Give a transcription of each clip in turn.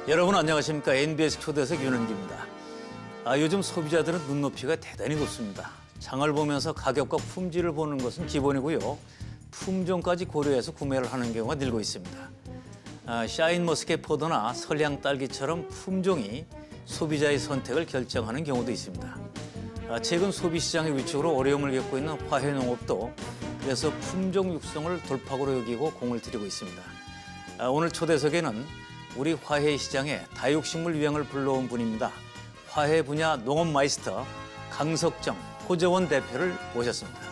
여러분 안녕하십니까? NBS 초대석 윤은기입니다. 요즘 소비자들은 눈높이가 대단히 높습니다. 장을 보면서 가격과 품질을 보는 것은 기본이고요. 품종까지 고려해서 구매를 하는 경우가 늘고 있습니다. 샤인머스켓 포도나 설향 딸기처럼 품종이 소비자의 선택을 결정하는 경우도 있습니다. 최근 소비시장의 위축으로 어려움을 겪고 있는 화훼농업도 그래서 품종 육성을 돌파구로 여기고 공을 들이고 있습니다. 오늘 초대석에는 우리 화훼 시장의 다육식물 유행을 불러온 분입니다. 화훼 분야 농업 마이스터 강석정 호저원 대표를 모셨습니다.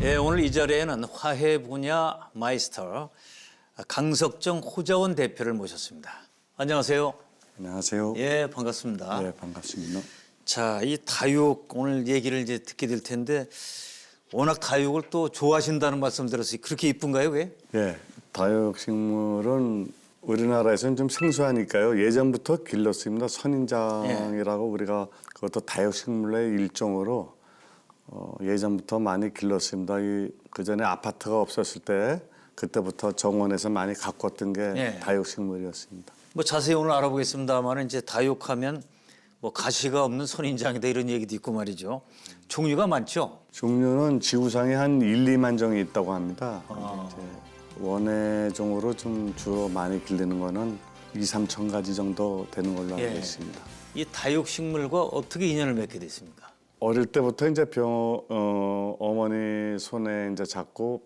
예, 오늘 이 자리에는 화훼 분야 마이스터 강석정 호저원 대표를 모셨습니다. 안녕하세요. 안녕하세요. 예, 반갑습니다. 네, 반갑습니다. 자, 이 다육 오늘 얘기를 이제 듣게 될 텐데 워낙 다육을 또 좋아하신다는 말씀 들었어요. 그렇게 이쁜가요, 그게? 예, 다육식물은 우리나라에서는 좀 생소하니까요. 예전부터 길렀습니다. 선인장이라고 우리가 그것도 다육식물의 일종으로 예전부터 많이 길렀습니다. 그 전에 아파트가 없었을 때 그때부터 정원에서 많이 가꿨던 게 다육식물이었습니다. 뭐 자세히 오늘 알아보겠습니다만 이제 다육하면 뭐 가시가 없는 선인장이다 이런 얘기도 있고 말이죠. 종류가 많죠. 종류는 지구상에 한 1, 2만 종이 있다고 합니다. 이제 원예종으로 좀 주로 많이 길르는 거는 2, 3천 가지 정도 되는 걸로 알고 있습니다. 이 다육식물과 어떻게 인연을 맺게 됐습니까? 어릴 때부터 이제 어머니 손에 이제 잡고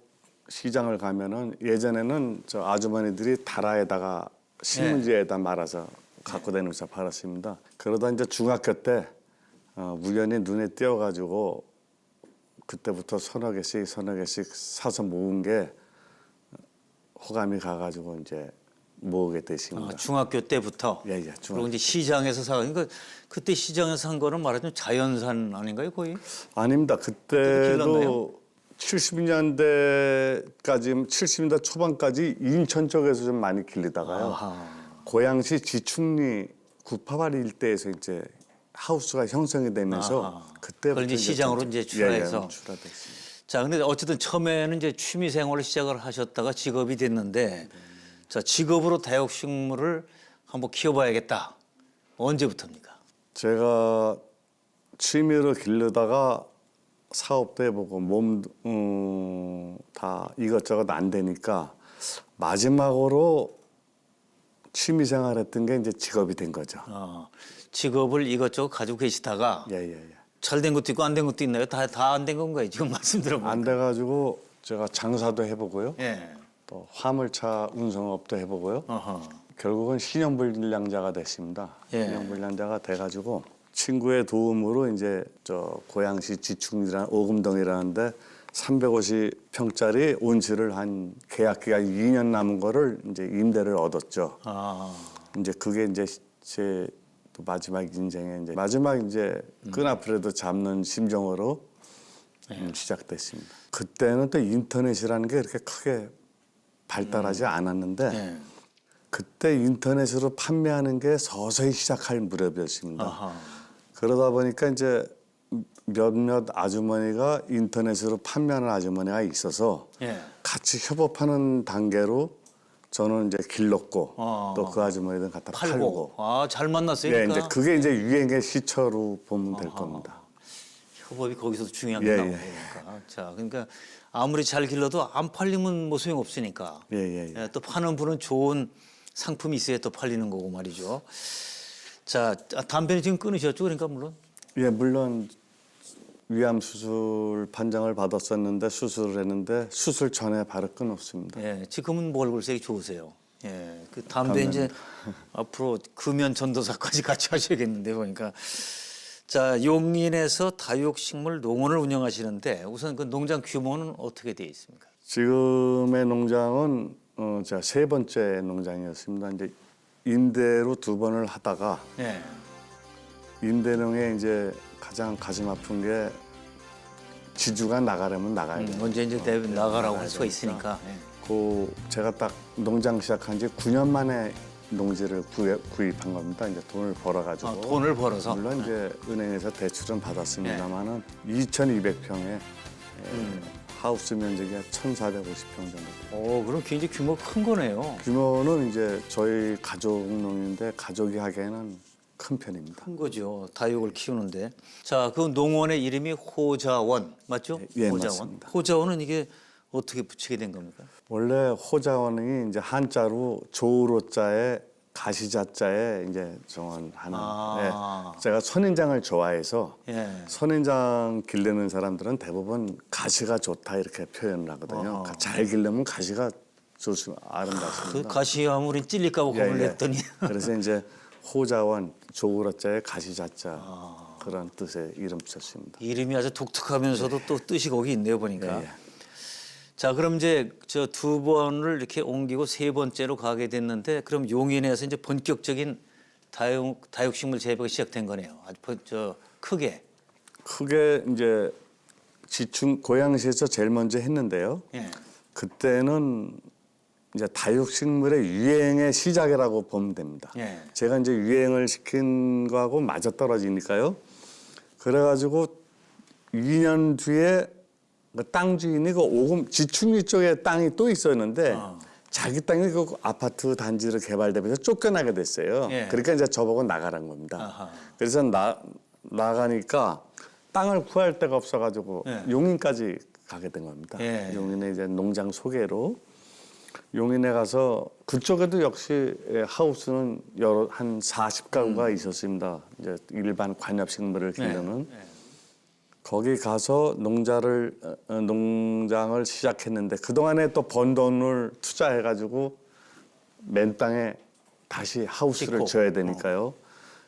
시장을 가면은 예전에는 저 아주머니들이 다라에다가 식물지에다 말아서 갖고 다니면서 팔았습니다. 그러다 이제 중학교 때 우연히 눈에 띄어가지고 그때부터 서너 개씩 사서 모은 게 호감이 가가지고 이제 모으게 되십니다. 중학교 때부터. 예. 그리고 이제 시장에서 그러니까 그때 시장에서 산 거는 말하자면 자연산 아닌가요, 거의? 아닙니다. 그때도 70년대까지 70년대 초반까지 인천 쪽에서 좀 많이 길리다가요. 고양시 지축리 구파발 일대에서 이제 하우스가 형성이 되면서 그때부터 이제 시장으로 이제 출하해서. 출하됐습니다. 자, 근데 어쨌든 처음에는 이제 취미 생활을 시작을 하셨다가 직업이 됐는데, 자, 직업으로 다육식물을 한번 키워봐야겠다. 언제부터입니까? 제가 취미로 기르다가 사업도 해보고 다 이것저것 안 되니까 마지막으로 취미 생활했던 게 이제 직업이 된 거죠. 직업을 이것저것 가지고 계시다가 잘 된 것도 있고 안 된 것도 있나요? 다 안 된 건가요? 지금 말씀 들어보니까. 안 돼가지고 제가 장사도 해보고요. 예. 또 화물차 운송업도 해보고요. 결국은 신용불량자가 됐습니다. 신용불량자가 돼가지고 친구의 도움으로 이제 저 고양시 지축리라는 오금동이라는데 350평짜리 온실을 한 계약 기간 2년 남은 거를 이제 임대를 얻었죠. 이제 그게 이제 제 또 마지막 인생의 이제 마지막 이제 끈앞이라도 잡는 심정으로 시작됐습니다. 그때는 또 인터넷이라는 게 그렇게 크게 발달하지 않았는데 그때 인터넷으로 판매하는 게 서서히 시작할 무렵이었습니다. 그러다 보니까 이제 몇몇 아주머니가 인터넷으로 판매하는 아주머니가 있어서 같이 협업하는 단계로 저는 이제 길렀고 또 그 아주머니들 갖다 팔고. 잘 만났어요. 예, 그러니까. 이제 그게 이제 유행의 시초로 보면 될 겁니다. 협업이 거기서도 중요한 게 나오니까. 자, 그러니까 아무리 잘 길러도 안 팔리면 뭐 소용 없으니까. 또 파는 분은 좋은 상품이 있어야 또 팔리는 거고 말이죠. 자, 담배는 지금 끊으셨죠? 그러니까 물론. 예, 물론 위암 수술 판정을 받았었는데 수술을 했는데 수술 전에 바로 끊었습니다. 예, 지금은 뭐 얼굴색이 좋으세요. 예, 그 담배 이제 앞으로 금연 전도사까지 같이 하셔야겠는데 보니까. 자, 용인에서 다육식물 농원을 운영하시는데 우선 그 농장 규모는 어떻게 되어 있습니까? 지금의 농장은 제가 세 번째 농장이었습니다. 이제 임대로 2번을 하다가 네. 임대농에 이제 가장 가슴 아픈 게 지주가 나가려면 나가야 돼요. 언제 이제 나가라고 할 수가 있으니까. 네. 제가 딱 농장 시작한 지 9년 만에 농지를 구입한 겁니다. 이제 돈을 벌어가지고. 아, 돈을 벌어서. 물론 이제 은행에서 대출은 받았습니다만은 2,200평에 하우스 면적이 1,450평 정도 돼요. 그럼 굉장히 규모 큰 거네요. 규모는 이제 저희 가족 농인데 가족이 하기에는 큰 편입니다. 큰 거죠. 다육을 키우는데. 자, 그 농원의 이름이 호자원 맞죠? 예, 호자원. 맞습니다. 호자원은 이게 어떻게 붙이게 된 겁니까? 원래 호자원이 이제 한자로 조로자에 가시자자에 이제 정원하는. 예. 제가 선인장을 좋아해서 선인장 기르는 사람들은 대부분 가시가 좋다 이렇게 표현을 하거든요. 잘 기르면 가시가 좋습니다. 아름답습니다. 그 가시하면 우린 찔릴까 봐 겁을 냈더니. 그래서 이제 호자원 조로자에 가시자자 그런 뜻의 이름 썼습니다. 이름이 아주 독특하면서도 또 뜻이 거기 있네요 보니까. 자, 그럼 이제 저 2번을 이렇게 옮기고 3번째로 가게 됐는데 그럼 용인에서 이제 본격적인 다육식물 재배가 시작된 거네요. 아주 크게. 크게 이제 고양시에서 제일 먼저 했는데요. 그때는 이제 다육식물의 유행의 시작이라고 보면 됩니다. 제가 이제 유행을 시킨 거하고 맞아 떨어지니까요. 그래가지고 2년 뒤에 그 땅 주인이 그 지충리 쪽에 땅이 또 있었는데 자기 땅이 그 아파트 단지로 개발되면서 쫓겨나게 됐어요. 그러니까 이제 저보고 나가라는 겁니다. 그래서 나가니까 땅을 구할 데가 없어가지고 용인까지 가게 된 겁니다. 용인에 이제 농장 소개로 용인에 가서 그쪽에도 역시 하우스는 한 40가구가 있었습니다. 이제 일반 관엽식물을 기르는. 거기 가서 농장을 시작했는데 그동안에 또 번 돈을 투자해가지고 맨 땅에 다시 하우스를 지어야 되니까요.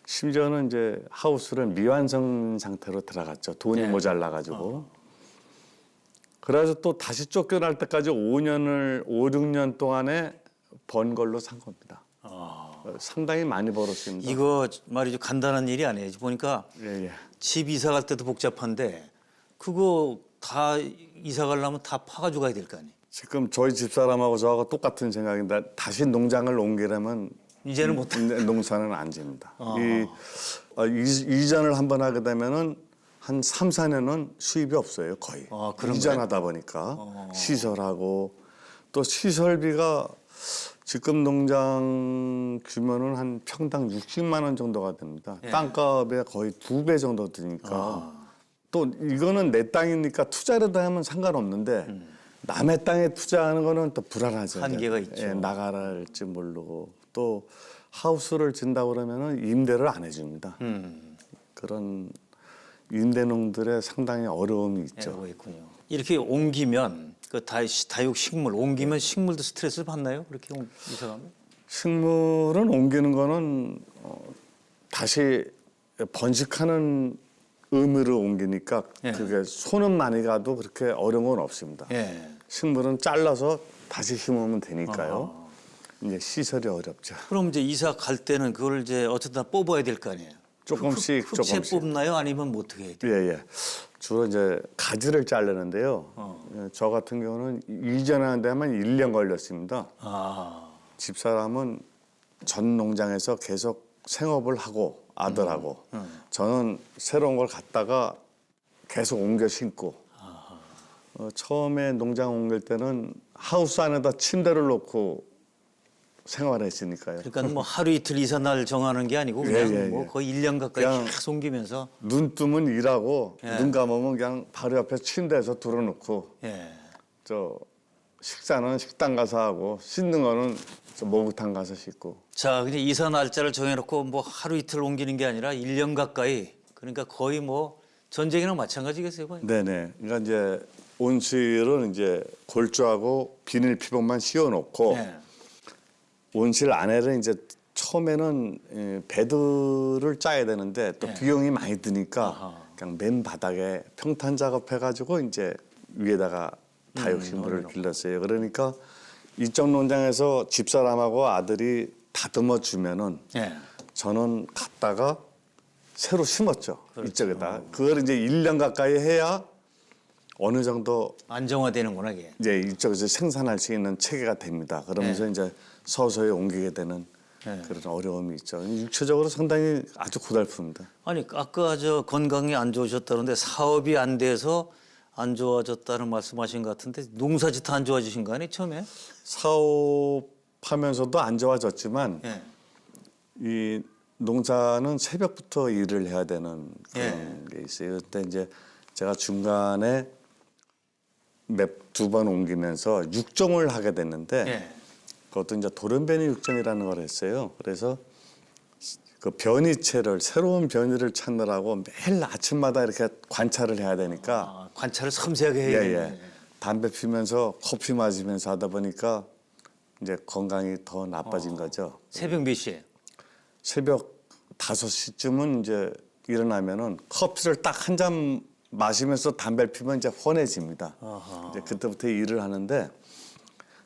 심지어는 이제 하우스를 미완성 상태로 들어갔죠. 돈이 모자라가지고. 그래서 또 다시 쫓겨날 때까지 5, 6년 동안에 번 걸로 산 겁니다. 상당히 많이 벌었습니다. 이거 말이죠. 간단한 일이 아니에요. 보니까 집 이사 갈 때도 복잡한데 그거 다 이사 가려면 다 파가지고 가야 될 거 아니에요. 지금 저희 집사람하고 저하고 똑같은 생각인데 다시 농장을 옮기려면 이제는 못 농사는 안 집니다. 이전을 한번 하게 되면은 한 3, 4년은 수입이 없어요, 거의. 이전하다 보니까 시설하고 또 시설비가 지금 농장 규모는 한 평당 60만 원 정도가 됩니다. 땅값의 거의 2배 정도 드니까 또 이거는 내 땅이니까 투자라도 하면 상관없는데 남의 땅에 투자하는 거는 또 불안하죠. 한계가 있죠. 나가랄지 모르고 또 하우스를 진다고 그러면은 임대를 안 해줍니다. 그런 임대농들의 상당히 어려움이 있죠. 있군요. 이렇게 옮기면 그 다육식물 옮기면 식물도 스트레스를 받나요? 그렇게 이사 가면? 식물은 옮기는 거는 다시 번식하는 의미로 옮기니까 그게 손은 많이 가도 그렇게 어려운 건 없습니다. 식물은 잘라서 다시 심으면 되니까요. 이제 시설이 어렵죠. 그럼 이제 이사 갈 때는 그걸 이제 어쨌든 뽑아야 될 거 아니에요? 조금씩 흙채 뽑나요? 아니면 뭐 어떻게 해야 돼요? 주로 이제 가지를 자르는데요. 저 같은 경우는 이전하는 데만 1년 걸렸습니다. 집사람은 전 농장에서 계속 생업을 하고 아들하고 저는 새로운 걸 갖다가 계속 옮겨 심고 처음에 농장 옮길 때는 하우스 안에다 침대를 놓고 생활했으니까요. 그러니까 뭐 하루 이틀 이사 날 정하는 게 아니고 그냥 뭐 거의 1년 가까이 계속 옮기면서 눈 뜨면 일하고 눈 감으면 그냥 바로 옆에 침대에서 들어놓고 저 식사는 식당 가서 하고 씻는 거는 저 목욕탕 가서 씻고. 자, 그냥 이사 날짜를 정해놓고 뭐 하루 이틀 옮기는 게 아니라 1년 가까이 그러니까 거의 뭐 전쟁이랑 마찬가지겠어요. 거의. 네네. 그러니까 이제 온실은 이제 골조하고 비닐 피복만 씌워놓고 온실 안에를 이제 처음에는 배들을 짜야 되는데 또 예. 비용이 많이 드니까 아하. 그냥 맨 바닥에 평탄 작업해가지고 이제 위에다가 다육식물을 길렀어요. 그러니까 이쪽 농장에서 집사람하고 아들이 다듬어 주면은 예. 저는 갔다가 새로 심었죠. 이쪽에다. 그걸 이제 1년 가까이 해야 어느 정도 안정화되는구나 이게. 이제 이쪽에서 생산할 수 있는 체계가 됩니다. 그러면서 이제 서서히 옮기게 되는 그런 어려움이 있죠. 육체적으로 상당히 아주 고달픕니다. 아니 아까 저 건강이 안 좋으셨다는데 사업이 안 돼서 안 좋아졌다는 말씀하신 것 같은데 농사짓 안 좋아지신 거 아니에요 처음에? 사업하면서도 안 좋아졌지만 예. 이 농사는 새벽부터 일을 해야 되는 그런 게 있어요. 그때 이제 제가 중간에 두 번 옮기면서 육종을 하게 됐는데 예. 그것도 이제 돌연변이 육종이라는 걸 했어요. 그래서 그 변이체를 새로운 변이를 찾느라고 매일 아침마다 이렇게 관찰을 해야 되니까 아, 관찰을 섬세하게 해야 예. 되네. 담배 피면서 커피 마시면서 하다 보니까 이제 건강이 더 나빠진 거죠. 새벽 몇 시에? 새벽 5시쯤은 이제 일어나면은 커피를 딱 한 잔 마시면서 담배를 피면 이제 환해집니다. 이제 그때부터 일을 하는데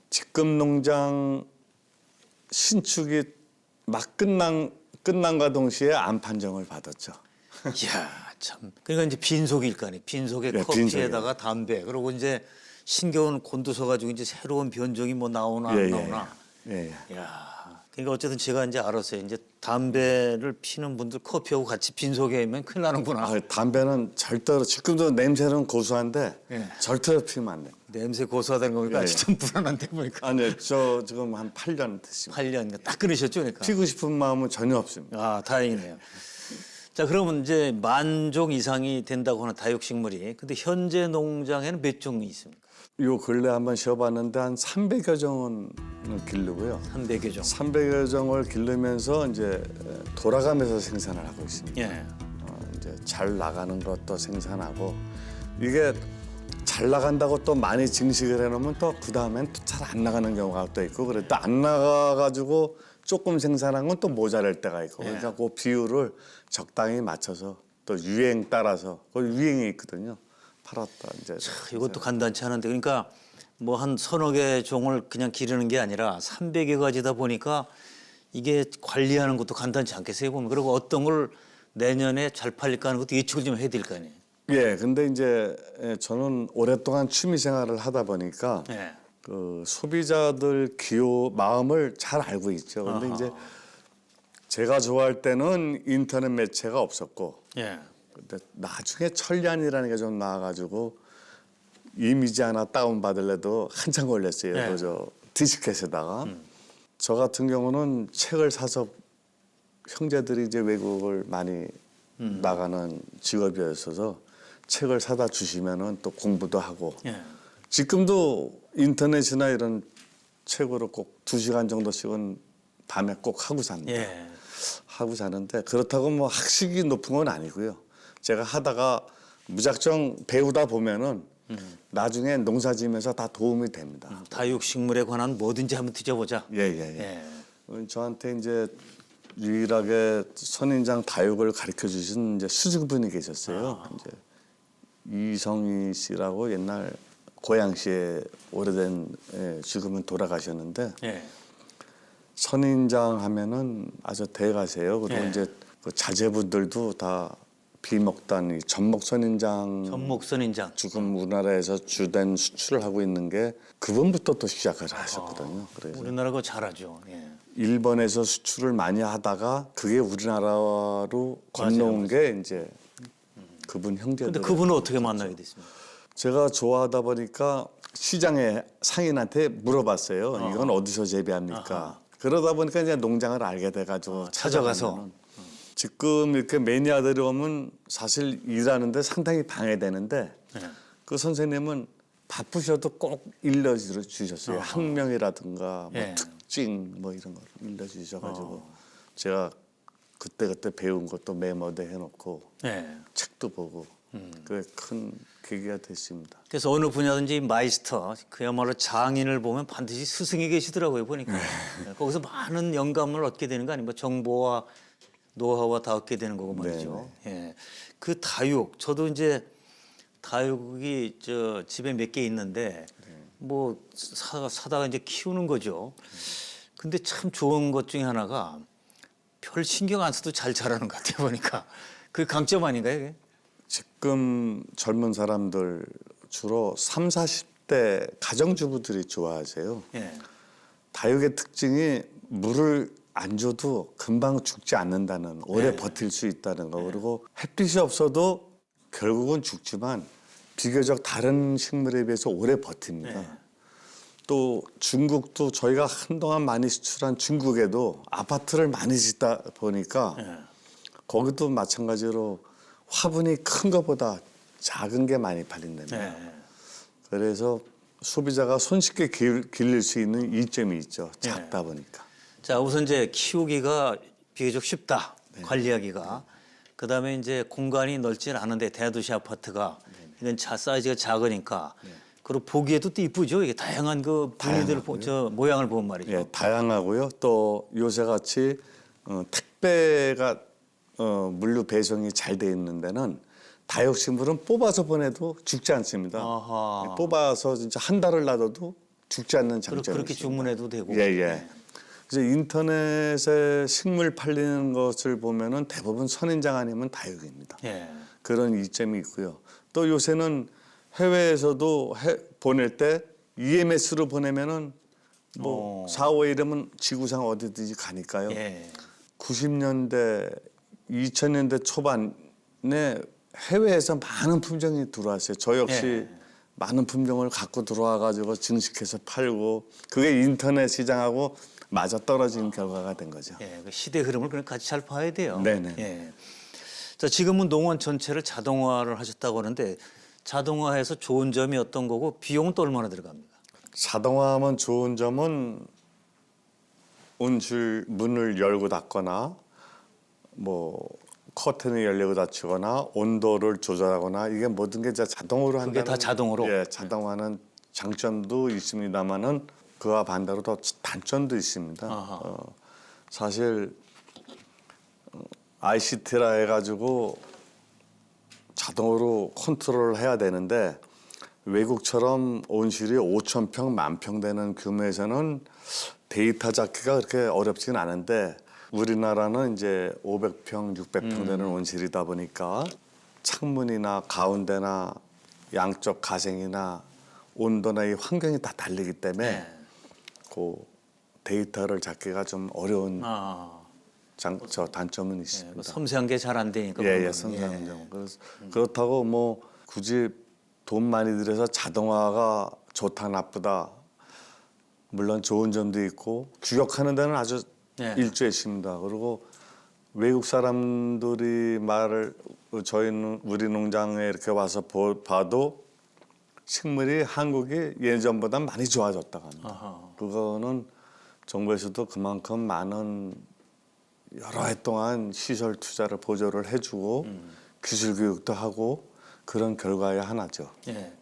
지금 농장 신축이 막 끝난과 동시에 암 판정을 받았죠. 이야 참. 그러니까 이제 빈속일 거 아니에요. 빈속에 예, 커피에다가 담배. 그리고 이제 신겨운 곤두서 가지고 이제 새로운 변종이 뭐 나오나 안 나오나. 예. 야. 그러니까 어쨌든 제가 이제 알았어요. 이제 담배를 피는 분들 커피하고 같이 빈속에 있으면 큰일 나는구나. 아, 담배는 절대로 지금도 냄새는 고소한데 예. 절대로 피우면 안 됩니다. 냄새 고소하다는 거 보니까 예, 예. 아주 좀 불안한데 보니까. 아니요, 저 지금 한 8년 됐습니다. 8년 딱 끊으셨죠, 그러니까. 피고 싶은 마음은 전혀 없습니다. 아, 다행이네요. 자, 그러면 이제 10,000종 이상이 된다고 하는 다육식물이. 근데 현재 농장에는 몇 종이 있습니까? 요 근래 한번 쉬어봤는데 한 300여 종은 기르고요. 300여 종. 300여 종을 기르면서 이제 돌아가면서 생산을 하고 있습니다. 예. 이제 잘 나가는 것도 생산하고 이게 잘 나간다고 또 많이 증식을 해놓으면 또 그 다음엔 또 잘 안 나가는 경우가 또 있고 그래 또 안 나가가지고 조금 생산한 건 또 모자랄 때가 있고 그러니까 그 비율을 적당히 맞춰서 또 유행 따라서 그 유행이 있거든요. 팔았다 이제. 이것도 간단치 않은데 그러니까 뭐 한 서너 개 종을 그냥 기르는 게 아니라 300여 가지다 보니까 이게 관리하는 것도 간단치 않겠어요 보면. 그리고 어떤 걸 내년에 잘 팔릴까 하는 것도 예측을 좀 해야 될 거 아니에요. 예, 근데 이제 저는 오랫동안 취미 생활을 하다 보니까 예. 그 소비자들 기호 마음을 잘 알고 있죠. 근데 이제 제가 좋아할 때는 인터넷 매체가 없었고 예. 근데 나중에 천리안이라는 게 좀 나와가지고 이미지 하나 다운 받을래도 한참 걸렸어요. 네. 그저 디스켓에다가 저 같은 경우는 책을 사서 형제들이 이제 외국을 많이 나가는 직업이었어서 책을 사다 주시면은 또 공부도 하고 예. 지금도 인터넷이나 이런 책으로 꼭 2시간 정도씩은 밤에 꼭 하고 삽니다. 예. 하고 자는데 그렇다고 뭐 학식이 높은 건 아니고요. 제가 하다가 무작정 배우다 보면은 나중에 농사 지으면서 다 도움이 됩니다. 다육식물에 관한 뭐든지 한번 뒤져보자. 예. 저한테 이제 유일하게 선인장 다육을 가르쳐 주신 이제 수직분이 계셨어요. 이제 이성희 씨라고 옛날 고양시에 오래된 지금은 돌아가셨는데 예. 선인장 하면은 아주 대가세요. 그리고 예. 이제 그 자제분들도 다 비목단 이 전목선인장 전목선인장. 지금 우리나라에서 주된 수출을 하고 있는 게 그분부터 또 시작을 하셨거든요. 그래서 우리나라가 잘하죠. 예. 일본에서 수출을 많이 하다가 그게 우리나라로 건너온 게 이제 그분 형제들. 근데 그분은 어떻게 만나게 됐습니까? 제가 좋아하다 보니까 시장에 상인한테 물어봤어요. 이건 어디서 재배합니까? 그러다 보니까 이제 농장을 알게 돼가지고 찾아가서. 찾아가면은 지금 이렇게 매니아들이 오면 사실 일하는데 상당히 방해되는데 예. 그 선생님은 바쁘셔도 꼭 일러주셨어요. 학명이라든가 뭐 예. 특징 뭐 이런 걸 일러주셔가지고 제가 그때 배운 것도 메모도 해놓고 예. 책도 보고 그게 큰 계기가 됐습니다. 그래서 어느 분야든지 마이스터, 그야말로 장인을 보면 반드시 스승이 계시더라고요, 보니까. 네, 거기서 많은 영감을 얻게 되는 거 아닙니까? 정보와 노하우와 다 얻게 되는 거고 말이죠. 예. 그 다육, 저도 이제 다육이 저 집에 몇 개 있는데 뭐 사다가 이제 키우는 거죠. 근데 참 좋은 것 중에 하나가 별 신경 안 써도 잘 자라는 것 같아요, 보니까. 그게 강점 아닌가요, 그게? 지금 젊은 사람들 주로 3, 40대 가정주부들이 좋아하세요. 예. 다육의 특징이 물을 안 줘도 금방 죽지 않는다는, 오래 버틸 수 있다는 거. 그리고 햇빛이 없어도 결국은 죽지만 비교적 다른 식물에 비해서 오래 버팁니다. 또 중국도 저희가 한동안 많이 수출한 중국에도 아파트를 많이 짓다 보니까 거기도 마찬가지로 화분이 큰 것보다 작은 게 많이 팔린답니다. 그래서 소비자가 손쉽게 길릴 수 있는 이점이 있죠. 작다 보니까. 자, 우선 이제 키우기가 비교적 쉽다. 관리하기가. 그다음에 이제 공간이 넓지 않은데 대도시 아파트가 이건 사이즈가 작으니까 그리고 보기에도 또 이쁘죠. 이게 다양한 그 분위기들 저 모양을 보면 말이죠. 예, 다양하고요. 또 요새 같이 택배가 물류 배송이 잘 돼 있는 데는 다육식물은 뽑아서 보내도 죽지 않습니다. 아하. 뽑아서 진짜 한 달을 놔둬도 죽지 않는 장점이 그렇게 있습니다. 주문해도 되고. 예. 그래서 인터넷에 식물 팔리는 것을 보면은 대부분 선인장 아니면 다육입니다. 예. 그런 이점이 있고요. 또 요새는 해외에서도 보낼 때 EMS로 보내면은 뭐 4, 5일이면 지구상 어디든지 가니까요. 예. 90년대, 2000년대 초반에 해외에서 많은 품종이 들어왔어요. 저 역시 많은 품종을 갖고 들어와 가지고 증식해서 팔고 그게 인터넷 시장하고 맞아 떨어진 결과가 된 거죠. 예. 그 시대 흐름을 그냥 같이 잘 봐야 돼요. 네네. 예. 자, 지금은 농원 전체를 자동화를 하셨다고 하는데 자동화해서 좋은 점이 어떤 거고 비용은 또 얼마나 들어갑니까? 자동화하면 좋은 점은 온실 문을 열고 닫거나 뭐 커튼을 열리고 닫히거나 온도를 조절하거나 이게 모든 게 이제 자동으로 한다는. 그게 다 자동으로? 예, 자동화는 장점도 있습니다만은 그와 반대로 더 단점도 있습니다. 사실 ICT라 해가지고 자동으로 컨트롤을 해야 되는데 외국처럼 온실이 5,000평, 10,000평 되는 규모에서는 데이터 잡기가 그렇게 어렵지는 않은데 우리나라는 이제 500평, 600평 되는 온실이다 보니까 창문이나 가운데나 양쪽 가생이나 온도나 이 환경이 다 다르기 때문에 그 데이터를 잡기가 좀 어려운 저 단점은 있습니다. 섬세한 게 잘 안 되니까. 예, 섬세한 점. 그래서 그렇다고 뭐 굳이 돈 많이 들여서 자동화가 좋다 나쁘다. 물론 좋은 점도 있고 규격하는 데는 아주 일조했습니다. 그리고 외국 사람들이 말을 저희는 우리 농장에 이렇게 와서 봐도 식물이 한국이 예전보다 많이 좋아졌다고 합니다. 그거는 정부에서도 그만큼 많은 여러 해 동안 시설 투자를 보조를 해주고 기술 교육도 하고 그런 결과의 하나죠. 예.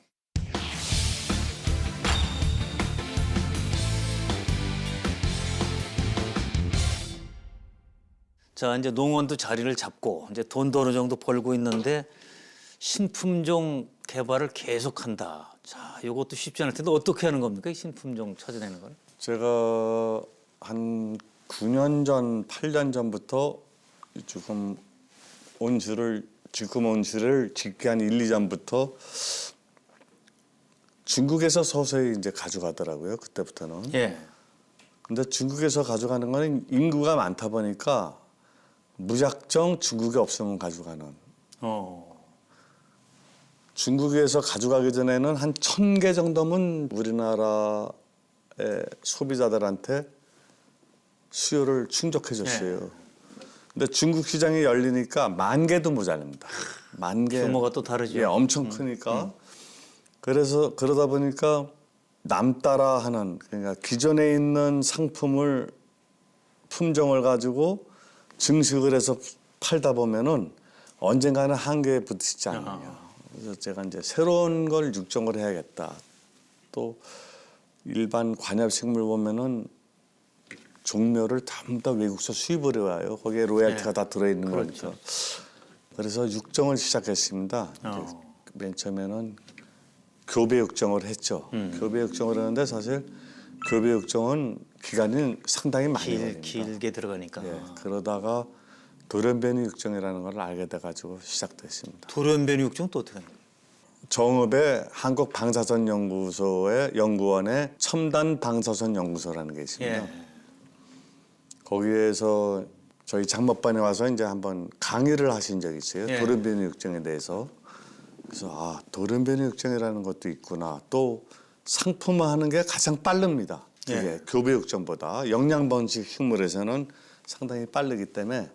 자, 이제 농원도 자리를 잡고 이제 돈도 어느 정도 벌고 있는데 신품종 개발을 계속한다. 자, 이것도 쉽지 않을 텐데 어떻게 하는 겁니까? 이 신품종 찾아내는 걸? 제가 한 9년 전, 8년 전부터 지금 온실을 짓기 한 1, 2년부터 중국에서 서서히 이제 가져가더라고요. 그때부터는. 예. 근데 중국에서 가져가는 거는 인구가 많다 보니까 무작정 중국에 없으면 가져가는. 중국에서 가져가기 전에는 한 1,000개 정도면 우리나라의 소비자들한테 수요를 충족해줬어요. 근데 중국 시장이 열리니까 10,000개도 모자랍니다. 10,000개. 규모가 또 다르죠. 예, 엄청 크니까. 그래서 그러다 보니까 남따라 하는 그러니까 기존에 있는 품종을 가지고 증식을 해서 팔다 보면은 언젠가는 한계에 부딪히지 않느냐. 그래서 제가 이제 새로운 걸 육종을 해야겠다. 또 일반 관엽식물 보면은 종묘를 전부 다 외국에서 수입을 해와요. 거기에 로얄티가 다 들어있는 그렇죠. 거니까. 그래서 육종을 시작했습니다. 이제 맨 처음에는 교배 육종을 했죠. 교배 육종을 했는데 사실 교배 육종은 기간이 상당히 많이 걸립니다. 길게 들어가니까. 예, 그러다가 돌연변이 육종이라는 걸 알게 돼가지고 시작됐습니다. 돌연변이 육종 또 어떻게 하는 거예요? 정읍의 한국 방사선 연구소의 연구원에 첨단 방사선 연구소라는 게 있습니다. 예. 거기에서 저희 장모반에 와서 이제 한번 강의를 하신 적이 있어요. 예. 돌연변이 육종에 대해서. 그래서 돌연변이 육종이라는 것도 있구나. 또 상품화하는 게 가장 빠릅니다. 그게 예. 교배 육종보다 영양번식 식물에서는 상당히 빠르기 때문에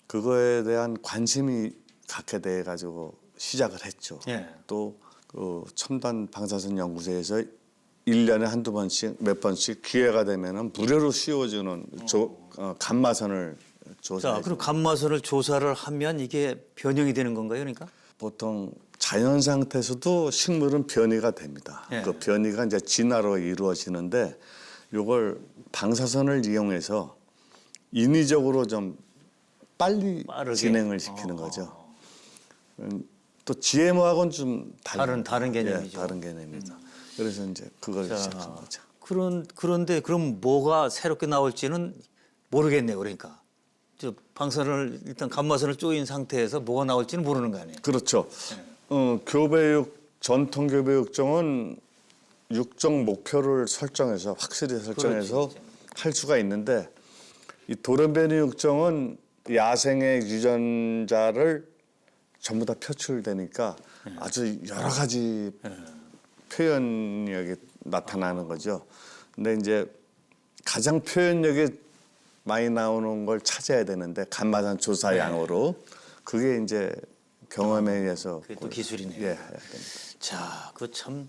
그거에 대한 관심이 갖게 돼 가지고 시작을 했죠. 예. 또 그 첨단 방사선 연구소에서 1년에 한두 번씩 몇 번씩 기회가 되면은 무료로 씌워주는 감마선을 자, 조사해요. 그럼 감마선을 조사를 하면 이게 변형이 되는 건가요, 그러니까? 보통 자연 상태에서도 식물은 변이가 됩니다. 예. 그 변이가 이제 진화로 이루어지는데 이걸 방사선을 이용해서 인위적으로 좀 빨리 빠르게. 진행을 시키는 거죠. 또 GMO하고는 좀 다른 개념이죠. 예, 다른 개념입니다. 그래서 이제 그걸 시작한 거죠. 그런데 그럼 뭐가 새롭게 나올지는 모르겠네요, 그러니까. 저 방사선을 일단 감마선을 쪼인 상태에서 뭐가 나올지는 모르는 거 아니에요? 그렇죠. 전통 교배육종은 육종 목표를 설정해서 확실히 설정해서 그렇지. 할 수가 있는데 이 돌연변이 육종은 야생의 유전자를 전부 다 표출되니까 아주 여러 가지 표현력이 나타나는 거죠. 근데 이제 가장 표현력이 많이 나오는 걸 찾아야 되는데 감마선 조사양으로 그게 이제 경험에 의해서 그게 또 기술이네요. 예, 해야 됩니다. 자, 그 참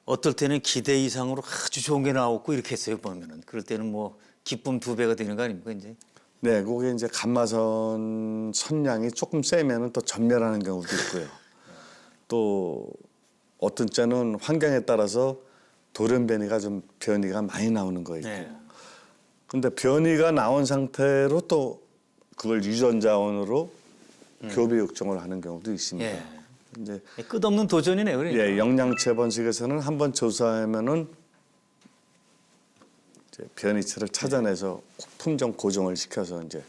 어떨 때는 기대 이상으로 아주 좋은 게 나오고 이렇게 했어요, 보면은. 그럴 때는 뭐 기쁨 2배가 되는 거 아닙니까, 이제? 네, 그게 이제 감마선 선량이 조금 세면은 또 전멸하는 경우도 있고요. 또 어떤 때는 환경에 따라서 돌연변이가 좀 변이가 많이 나오는 거 있고. 네. 근데 변이가 나온 상태로 또 그걸 유전자원으로 교배 육종을 하는 경우도 있습니다. 예. 이제 끝없는 도전이네요, 그러니까. 예, 영양체 번식에서는 한번 조사하면은 이제 변이체를 찾아내서 품종 고정을 시켜서 이제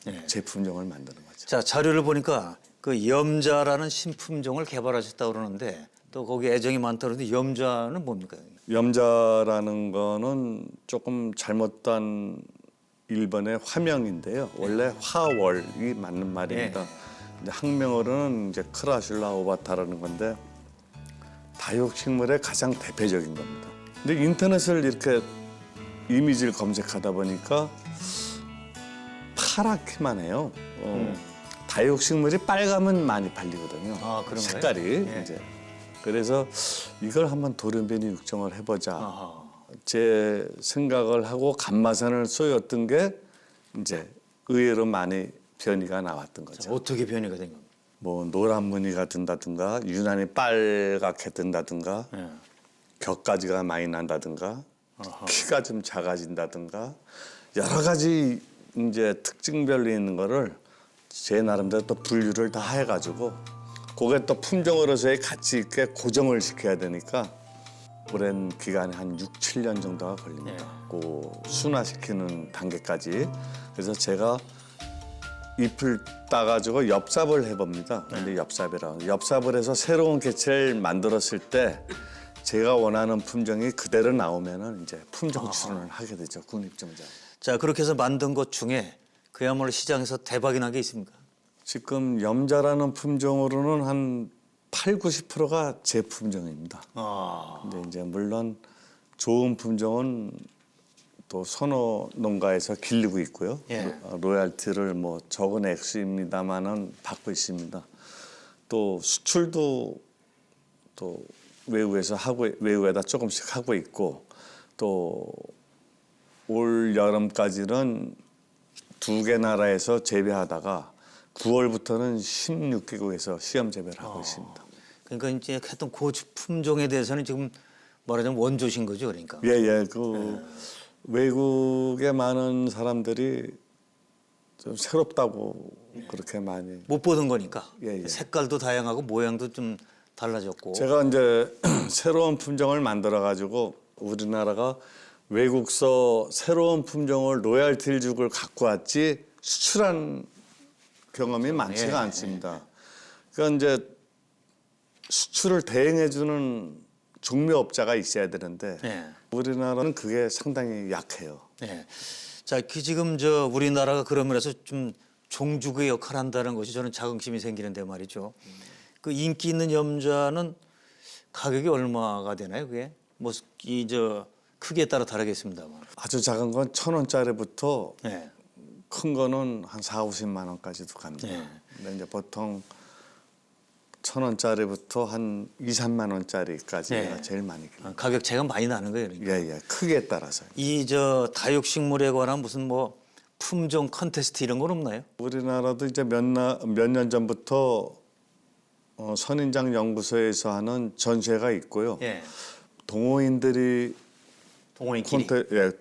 예. 제품종을 만드는 거죠. 자, 자료를 보니까 그 염자라는 신품종을 개발하셨다고 그러는데 또 거기 애정이 많다고 그러는데 염자는 뭡니까? 염자라는 거는 조금 잘못된 일본의 화명인데요. 원래 화월이 맞는 말입니다. 근데 학명어로는 이제 크라슐라 오바타라는 건데 다육식물의 가장 대표적인 겁니다. 근데 인터넷을 이렇게 이미지를 검색하다 보니까 파랗기만 해요. 다육식물이 빨가면 많이 팔리거든요. 아, 그런가요? 색깔이 예. 이제 그래서 이걸 한번 돌연변이 육종을 해보자. 아하. 제 생각을 하고 감마선을 쏘였던 게 이제 의외로 많이 변이가 나왔던 자, 거죠. 어떻게 변이가 된 겁니까? 뭐 노란 무늬가 든다든가 유난히 빨갛게 든다든가 예. 격가지가 많이 난다든가 아하. 키가 좀 작아진다든가 여러 가지 이제 특징별로 있는 거를 제 나름대로 또 분류를 다 해가지고 그게 또 품종으로서의 가치 있게 고정을 시켜야 되니까 오랜 기간에 한 6, 7년 정도가 걸립니다. 그 순화시키는 단계까지. 그래서 제가 잎을 따가지고 엽삽을 해봅니다. 근데 엽삽을 해서 새로운 개체를 만들었을 때 제가 원하는 품종이 그대로 나오면은 이제 품종 출원을 하게 되죠. 군입종자. 자, 그렇게 해서 만든 것 중에 그야말로 시장에서 대박이 난 게 있습니까? 지금 염자라는 품종으로는 한 8, 90%가 제 품종입니다. 아. 근데 이제 물론 좋은 품종은 또 선호 농가에서 길르고 있고요. 예. 로얄티를 뭐 적은 액수입니다만은 받고 있습니다. 또 수출도 또 외국에다 조금씩 하고 있고 또 올 여름까지는 2개 나라에서 재배하다가 9월부터는 16개국에서 시험 재배를 하고 있습니다. 그러니까 이제 하여튼 그 품종에 대해서는 지금 말하자면 원조신 거죠, 그러니까. 예. 외국의 많은 사람들이 좀 새롭다고 그렇게 많이. 못 보던 거니까. 예. 색깔도 다양하고 모양도 좀 달라졌고. 제가 이제 새로운 품종을 만들어 가지고 우리나라가 외국서 새로운 품종을 로얄티를 주고 갖고 왔지 수출한 경험이 많지가 않습니다. 그러니까 이제 수출을 대행해주는 종묘업자가 있어야 되는데 우리나라는 그게 상당히 약해요. 자, 지금 우리나라가 그런 면에서 좀 종주의 역할을 한다는 것이 저는 자긍심이 생기는데 말이죠. 그 인기 있는 염자는 가격이 얼마가 되나요, 그게? 뭐 크기에 따라 다르겠습니다만. 아주 작은 건 1,000원짜리부터 큰 거는 한 4, 50만 원까지도 갑니다. 근데 이제 보통 1,000원짜리부터 한 2, 3만 원짜리까지가 제일 많이 깁니다. 가격 차이가 많이 나는 거예요, 그러니까. 예. 크기에 따라서. 다육식물에 관한 무슨 뭐 품종 컨테스트 이런 건 없나요? 우리나라도 이제 몇 년 전부터 선인장 연구소에서 하는 전시회가 있고요. 동호인들이